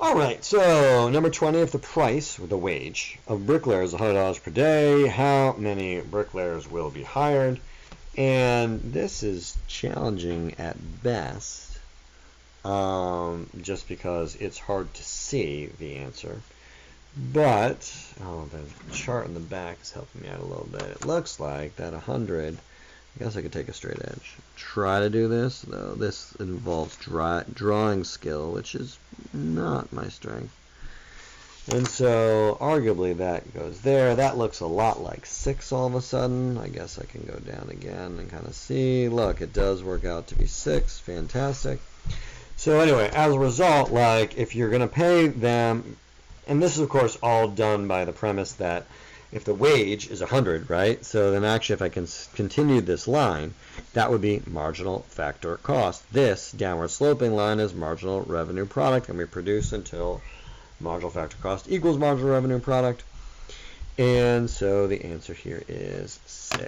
All right, so number 20, if the price, or the wage, of bricklayers is $100 per day, how many bricklayers will be hired? And this is challenging at best, just because it's hard to see the answer. But, the chart in the back is helping me out a little bit. It looks like that 100, I guess I could take a straight edge. Try to do this, though. This involves drawing skill, which is not my strength. And so, arguably, that goes there. That looks a lot like 6 all of a sudden. I guess I can go down again and kind of see. Look, it does work out to be 6. Fantastic. So anyway, as a result, like, if you're going to pay them, and this is, of course, all done by the premise that if the wage is 100, right? So then actually, if I can continue this line, that would be marginal factor cost. This downward sloping line is marginal revenue product, and we produce until marginal factor cost equals marginal revenue product. And so the answer here is C.